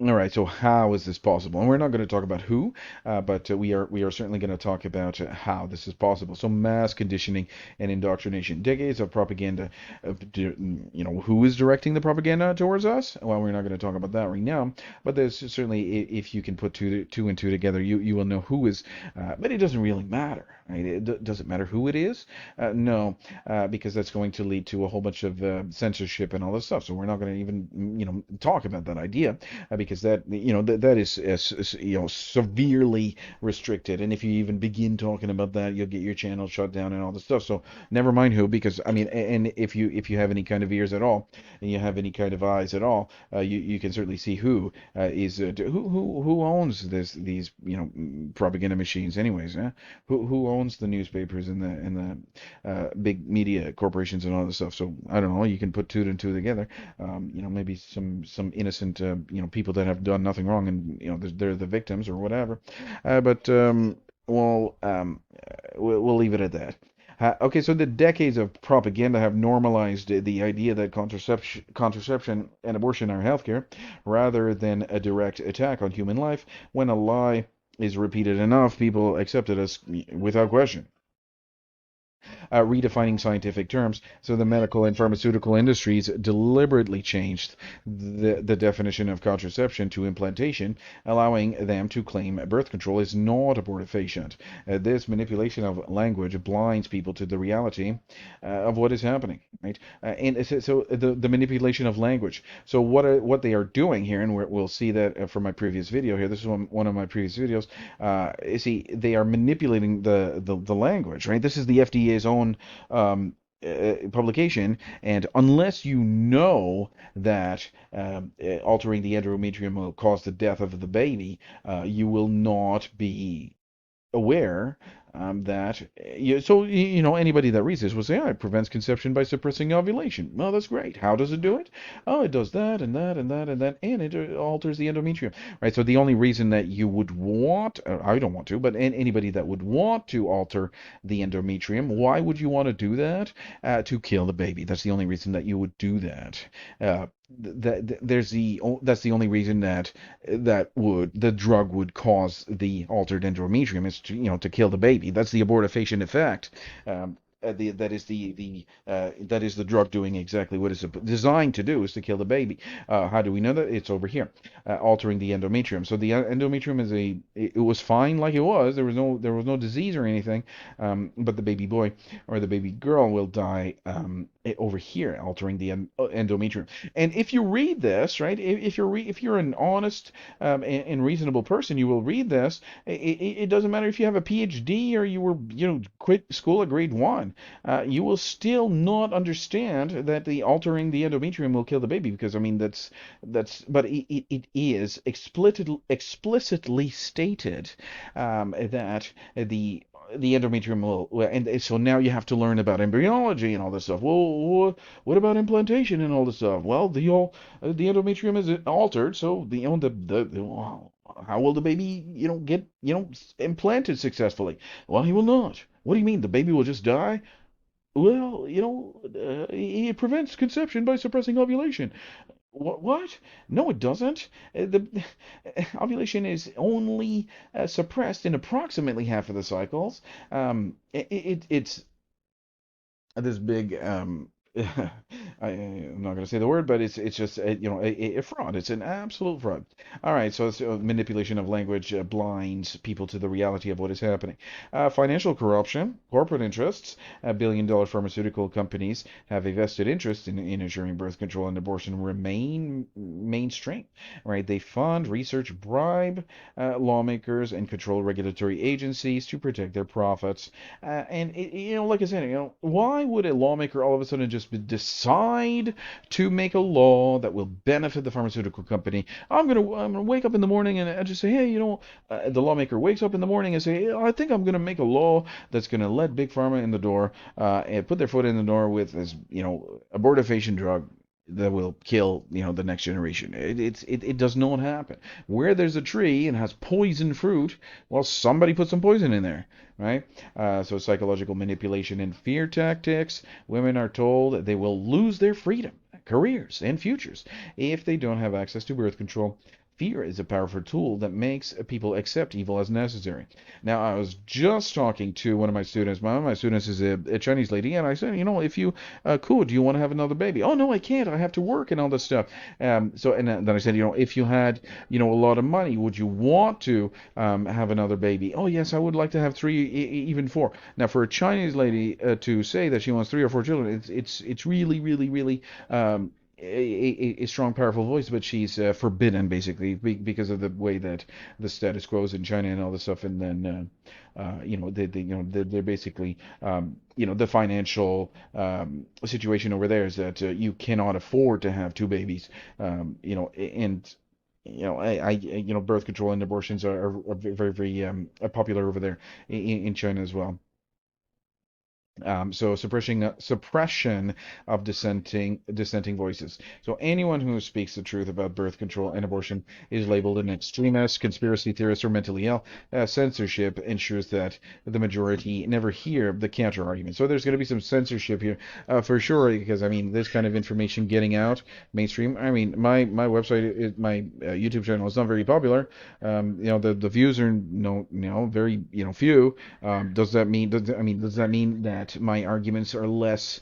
All right, so how is this possible? And we're not going to talk about who, but we are certainly going to talk about how this is possible. So mass conditioning and indoctrination, decades of propaganda. Who is directing the propaganda towards us? Well, we're not going to talk about that right now, but there's certainly, if you can put two and two together, you will know who is. But it doesn't really matter, right? Does it matter who it is? No, because that's going to lead to a whole bunch of censorship and all this stuff. So we're not going to even talk about that idea because that is severely restricted. And if you even begin talking about that, you'll get your channel shut down and all this stuff. So never mind who, because I mean, and if you have any kind of ears at all, and you have any kind of eyes at all, you can certainly see who is who owns these propaganda machines, anyways. Who owns the newspapers and the big media corporations and all this stuff. So I don't know. You can put two and two together. Maybe some innocent people that have done nothing wrong, and they're the victims or whatever. But we'll leave it at that. Okay, so the decades of propaganda have normalized the idea that contraception and abortion are healthcare, rather than a direct attack on human life. When a lie is repeated enough, people accept it as without question. Redefining scientific terms. So the medical and pharmaceutical industries deliberately changed the definition of contraception to implantation, allowing them to claim birth control is not abortifacient. This manipulation of language blinds people to the reality of what is happening, right? And so the manipulation of language. So what they are doing here, and we'll see that from my previous video here. This is one of my previous videos. You see, they are manipulating the language, right? This is the FDA's own publication, and unless you know that altering the endometrium will cause the death of the baby, you will not be aware that anybody that reads this will say, it prevents conception by suppressing ovulation. Well, that's great. How does it do it? Oh, it does that and that and that and that, and it alters the endometrium, right? So the only reason that you would want, I don't want to, but anybody that would want to alter the endometrium, why would you want to do that? To kill the baby. That's the only reason that you would do that. That's the only reason that the drug would cause the altered endometrium is to kill the baby. That's the abortifacient effect. That is the drug doing exactly what it's designed to do, is to kill the baby. How do we know that? It's over here, altering the endometrium. So the endometrium it was fine like it was. There was no disease or anything, but the baby boy or the baby girl will die over here, altering the endometrium. And if you read this, right, if you're an honest and reasonable person, you will read this. It doesn't matter if you have a PhD or you were quit school at grade one. You will still not understand that the altering the endometrium will kill the baby, because I mean but it is explicitly stated that the endometrium and so now you have to learn about embryology and all this stuff. Well, what about implantation and all this stuff? Well, the endometrium is altered, so well, how will the baby get implanted successfully? Well, he will not. What do you mean? The baby will just die? Well, it prevents conception by suppressing ovulation. What? No, it doesn't. The ovulation is only suppressed in approximately half of the cycles. It's this big I'm not going to say the word, but it's just a fraud. It's an absolute fraud. All right, so it's manipulation of language blinds people to the reality of what is happening. Financial corruption, corporate interests, billion-dollar pharmaceutical companies have a vested interest in ensuring birth control and abortion remain mainstream. Right? They fund, research, bribe lawmakers, and control regulatory agencies to protect their profits. Like I said, why would a lawmaker all of a sudden just decide to make a law that will benefit the pharmaceutical company? I'm gonna wake up in the morning and I just say, hey, the lawmaker wakes up in the morning and say, hey, I think I'm gonna make a law that's gonna let big pharma in the door and put their foot in the door with this, abortifacient drug that will kill the next generation. It does not happen. Where there's a tree and has poison fruit, well, somebody put some poison in there, right? So psychological manipulation and fear tactics. Women are told that they will lose their freedom, careers, and futures if they don't have access to birth control. Fear is a powerful tool that makes people accept evil as necessary. Now, I was just talking to one of my students. One of my students is a Chinese lady, and I said, if you could, do you want to have another baby? Oh, no, I can't. I have to work and all this stuff. And then I said, if you had, a lot of money, would you want to have another baby? Oh, yes, I would like to have three, even four. Now, for a Chinese lady to say that she wants 3 or 4 children, it's really, really, really a strong, powerful voice, but she's forbidden basically because of the way that the status quo is in China and all this stuff. And then, they're basically, the financial situation over there is that you cannot afford to have two babies, and birth control and abortions are very, very popular over there in China as well. So suppression of dissenting voices. So anyone who speaks the truth about birth control and abortion is labeled an extremist, conspiracy theorist, or mentally ill. Censorship ensures that the majority never hear the counter argument. So there's going to be some censorship here for sure, because I mean this kind of information getting out mainstream. I mean my website, my YouTube channel is not very popular. The views are very few. Does that mean that my arguments are less,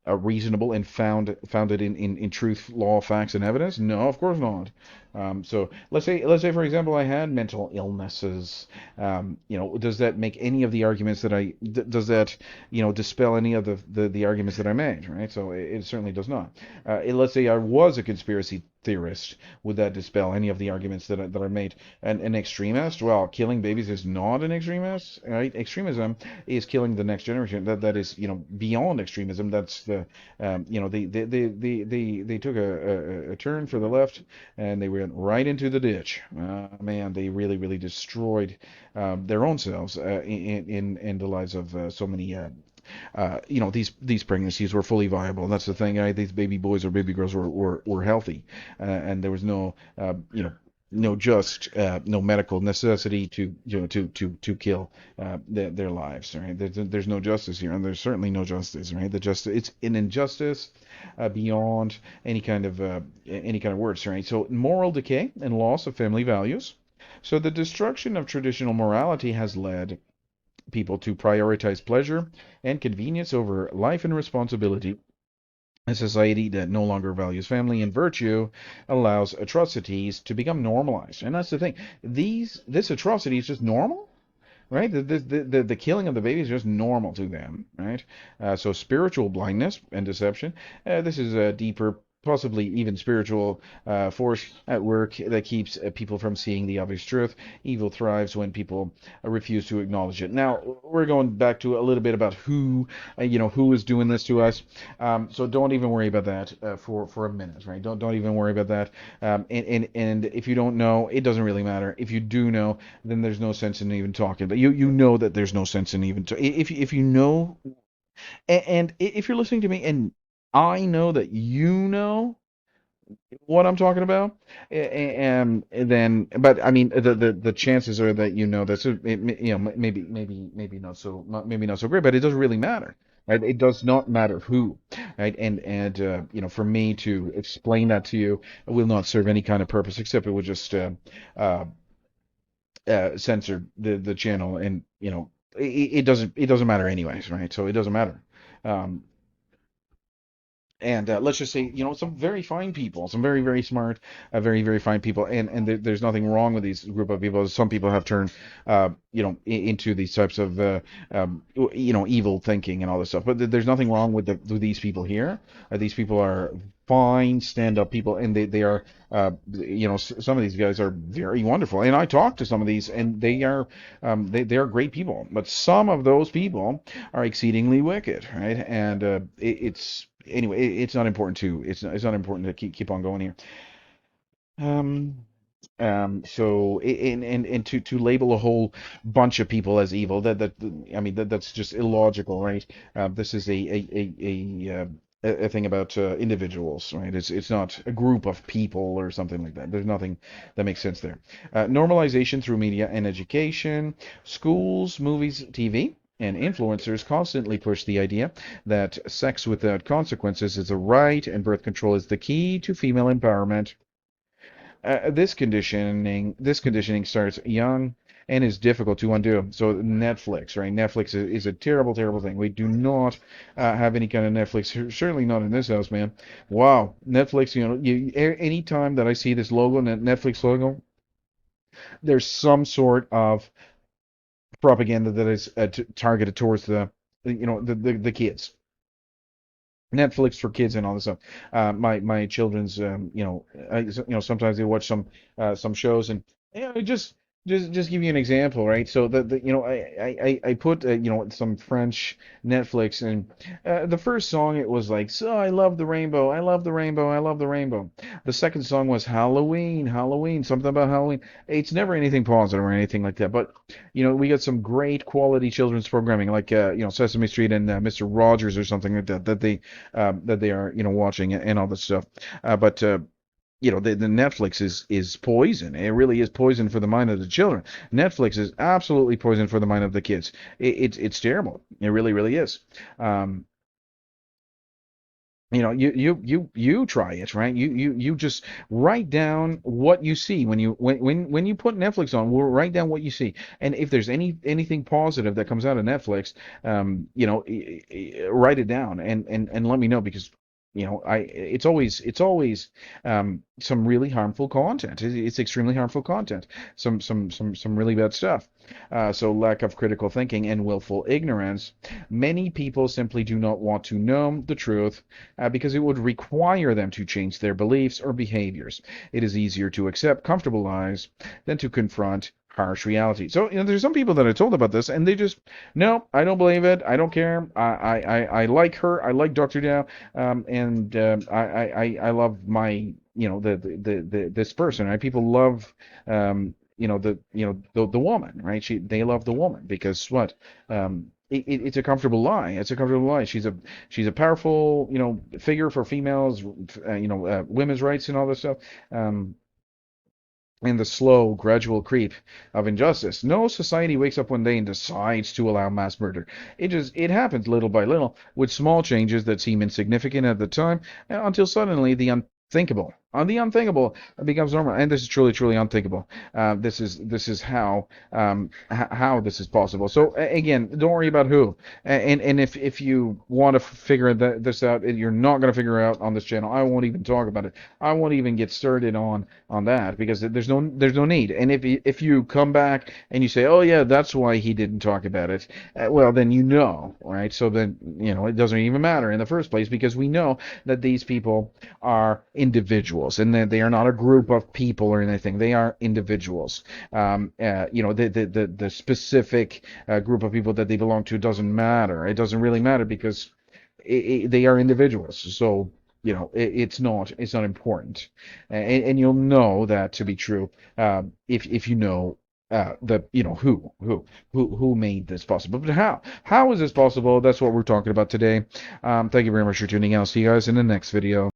reasonable and founded in truth, law, facts, and evidence? No, of course not. So let's say for example I had mental illnesses. Does that make any of the arguments that does that dispel any of the arguments that I made? Right. So it certainly does not. Let's say I was a conspiracy theorist. Would that dispel any of the arguments that I made? An extremist? Well, killing babies is not an extremist, right? Extremism is killing the next generation. That is beyond extremism. That's they took a turn for the left and they went right into the ditch. Man, they really, really destroyed their own selves in the lives of so many. These pregnancies were fully viable. That's the thing. Right? These baby boys or baby girls were healthy, and there was no medical necessity to kill their lives. Right? There's no justice here, and there's certainly no justice. Right? It's an injustice beyond any kind of words. Right? So moral decay and loss of family values. So the destruction of traditional morality has led people to prioritize pleasure and convenience over life and responsibility. A society that no longer values family and virtue allows atrocities to become normalized. And that's the thing. This atrocity is just normal, right? The killing of the baby is just normal to them, right? So spiritual blindness and deception. This is a deeper, possibly even spiritual force at work that keeps people from seeing the obvious truth. Evil thrives when people refuse to acknowledge it. Now we're going back to a little bit about who is doing this to us. So don't even worry about that for a minute, right? Don't even worry about that. And if you don't know, it doesn't really matter. If you do know, then there's no sense in even talking. But you know that there's no sense in even if you know, and if you're listening to me and I know that you know what I'm talking about, and then, but I mean, the chances are that that's maybe not so great, but it doesn't really matter, right? It does not matter who, right? And for me to explain that to you will not serve any kind of purpose except it would just uh, censor the channel, and it doesn't matter anyways, right? So it doesn't matter. Um, and let's just say some very fine people, some very, very smart, very, very fine people, and there's nothing wrong with these group of people. Some people have turned into these types of evil thinking and all this stuff, but there's nothing wrong with these people here. These people are fine stand-up people, and they are some of these guys are very wonderful, and I talk to some of these, and they are great people, but some of those people are exceedingly wicked, right? And it's anyway, it's not important to keep on going here. Um, so and to label a whole bunch of people as evil, that I mean that's just illogical, right? This is a thing about individuals, right? It's not a group of people or something like that. There's nothing that makes sense there. Normalization through media and education, schools, movies, TV. And influencers constantly push the idea that sex without consequences is a right and birth control is the key to female empowerment. This conditioning starts young and is difficult to undo. So Netflix, right? Netflix is a terrible, terrible thing. We do not have any kind of Netflix. Certainly not in this house, man. Wow, Netflix. Any time that I see this logo, Netflix logo, there's some sort of propaganda that is targeted towards the kids. Netflix for kids and all this stuff. My children's, sometimes they watch some shows, and just give you an example, right? So I put some French Netflix, and the first song it was like, so I love the rainbow, I love the rainbow, I love the rainbow. The second song was Halloween, Halloween, something about Halloween. It's never anything positive or anything like that, but we got some great quality children's programming like Sesame Street and Mr. Rogers or something like that that they are watching and all this stuff. But the Netflix is poison. It really is poison for the mind of the children. Netflix is absolutely poison for the mind of the kids. It's terrible. It really, really is. Um, you try it, right? You just write down what you see when you put Netflix on. We'll write down what you see, and if there's anything positive that comes out of Netflix, write it down and let me know, because it's always some really harmful content. It's extremely harmful content. Some really bad stuff. So lack of critical thinking and willful ignorance. Many people simply do not want to know the truth because it would require them to change their beliefs or behaviors. It is easier to accept comfortable lies than to confront harsh reality. So there's some people that I told about this, and they just, no, I don't believe it. I don't care. I like her. I like Dr. Dow, and I love my this person. Right? People love the woman, right? They love the woman because what? It's a comfortable lie. It's a comfortable lie. She's a powerful, figure for females, women's rights and all this stuff. And the slow, gradual creep of injustice. No society wakes up one day and decides to allow mass murder. It happens little by little, with small changes that seem insignificant at the time, until suddenly the unthinkable becomes normal, and this is truly, truly unthinkable. This is how this is possible. So again, don't worry about who, and if you want to figure this out, you're not going to figure it out on this channel. I won't even talk about it. I won't even get started on that, because there's no need. And if you come back and you say, oh yeah, that's why he didn't talk about it, well then right? So then it doesn't even matter in the first place, because we know that these people are individuals, and that they are not a group of people or anything. They are individuals. The specific group of people that they belong to doesn't matter. It doesn't really matter, because they are individuals. So it's not important, and you'll know that to be true if you know who made this possible. But how is this possible? That's what we're talking about today. Thank you very much for tuning in. I'll see you guys in the next video.